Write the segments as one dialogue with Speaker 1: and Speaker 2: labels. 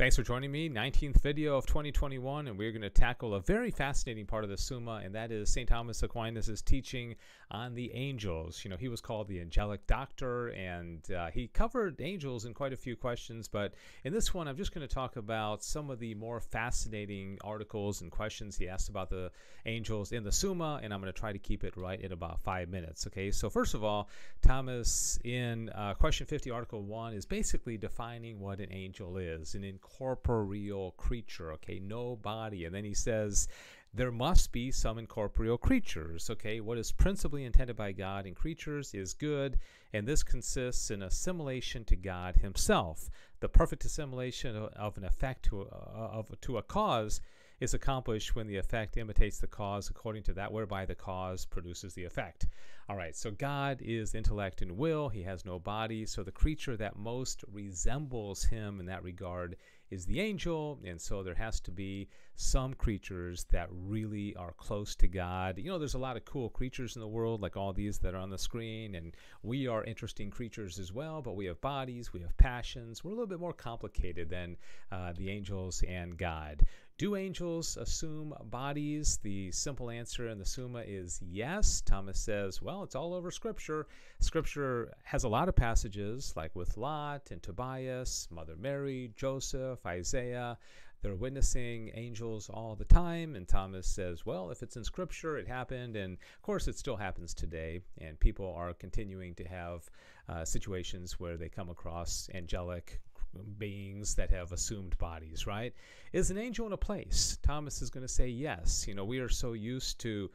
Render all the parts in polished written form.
Speaker 1: Thanks for joining me. 19th video of 2021, and we're going to tackle a very fascinating part of the Summa, and that is St. Thomas Aquinas' teaching on the angels. You know, he was called the Angelic Doctor, and he covered angels in quite a few questions, but in this one, I'm just going to talk about some of the more fascinating articles and questions he asked about the angels in the Summa, and I'm going to try to keep it right in about 5 minutes, okay? So first of all, Thomas, in question 50, article 1, is basically defining what an angel is, an incorporeal creature, okay, no body. And then he says there must be some incorporeal creatures, okay. What is principally intended by God in creatures is good, and this consists in assimilation to God himself. The perfect assimilation of an effect to a cause is accomplished when the effect imitates the cause according to that whereby the cause produces the effect. All right, so God is intellect and will. He has no body. So the creature that most resembles him in that regard is the angel. And so there has to be some creatures that really are close to God. You know, there's a lot of cool creatures in the world, like all these that are on the screen. And we are interesting creatures as well, but we have bodies, we have passions. We're a little bit more complicated than the angels and God. Do angels assume bodies? The simple answer in the Summa is yes. Thomas says, well, it's all over Scripture. Scripture has a lot of passages, like with Lot and Tobias, Mother Mary, Joseph, Isaiah. They're witnessing angels all the time. And Thomas says, well, if it's in Scripture, it happened. And of course, it still happens today. And people are continuing to have situations where they come across angelic beings that have assumed bodies, right? Is an angel in a place? Thomas is going to say yes. You know, we are so used to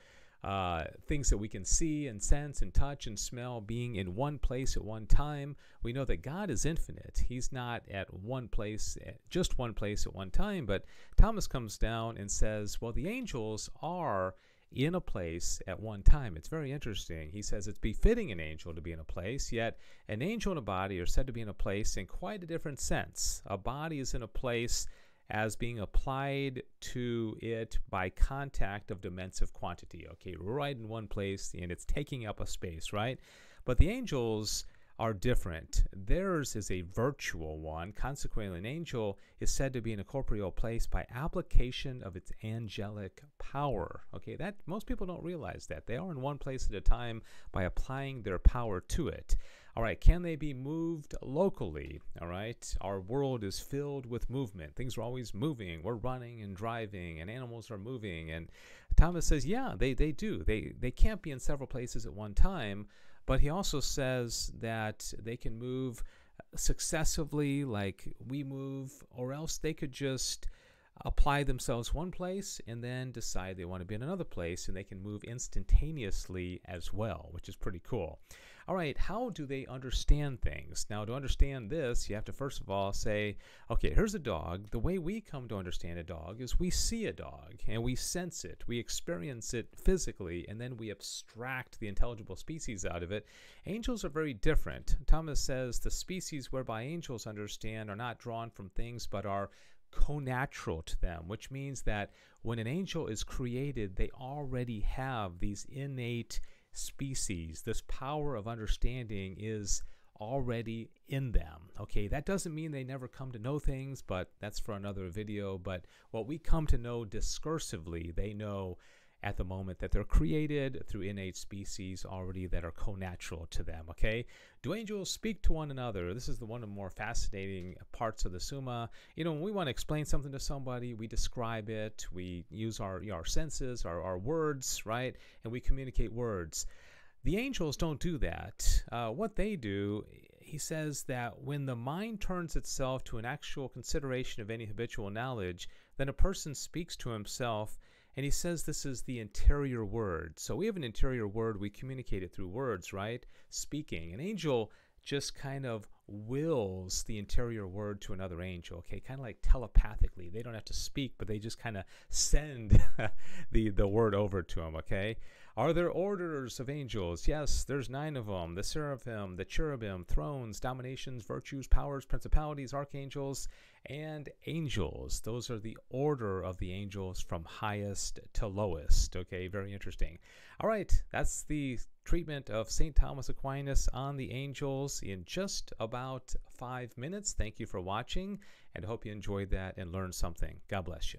Speaker 1: things that we can see and sense and touch and smell being in one place at one time. We know that God is infinite. He's not at one place, just one place at one time. But Thomas comes down and says, well, the angels are in a place at one time. It's very interesting. He says it's befitting an angel to be in a place, yet an angel and a body are said to be in a place in quite a different sense. A body is in a place as being applied to it by contact of dimensive quantity. Okay, right in one place, and it's taking up a space, right? But the angels are different. Theirs is a virtual one. Consequently, an angel is said to be in a corporeal place by application of its angelic power. Okay, that most people don't realize that. They are in one place at a time by applying their power to it. All right, can they be moved locally? All right, our world is filled with movement. Things are always moving. We're running and driving, and animals are moving. And Thomas says, yeah, they do. They can't be in several places at one time. But he also says that they can move successively like we move, or else they could just apply themselves one place and then decide they want to be in another place, and they can move instantaneously as well, which is pretty cool. All right, how do they understand things? Now, to understand this, you have to first of all say, okay, here's a dog. The way we come to understand a dog is we see a dog and we sense it, we experience it physically, and then we abstract the intelligible species out of it. Angels are very different. Thomas says the species whereby angels understand are not drawn from things but are co-natural to them, which means that when an angel is created, they already have these innate species. This power of understanding is already in them. Okay, that doesn't mean they never come to know things, but that's for another video. But what we come to know discursively, they know at the moment that they're created through innate species already that are co-natural to them, okay? Do angels speak to one another? This is one of the more fascinating parts of the Summa. You know, when we want to explain something to somebody, we describe it, we use our senses, our words, right? And we communicate words. The angels don't do that. What they do, he says that when the mind turns itself to an actual consideration of any habitual knowledge, then a person speaks to himself, and he says this is the interior word. So we have an interior word, we communicate it through words, right? Speaking. An angel just kind of wills the interior word to another angel, okay? Kind of like telepathically. They don't have to speak, but they just kind of send the word over to him, okay? Are there orders of angels? Yes, there's 9 of them. The seraphim, the cherubim, thrones, dominations, virtues, powers, principalities, archangels, and angels. Those are the order of the angels from highest to lowest. Okay, very interesting. All right, that's the treatment of St. Thomas Aquinas on the angels in just about 5 minutes. Thank you for watching, and I hope you enjoyed that and learned something. God bless you.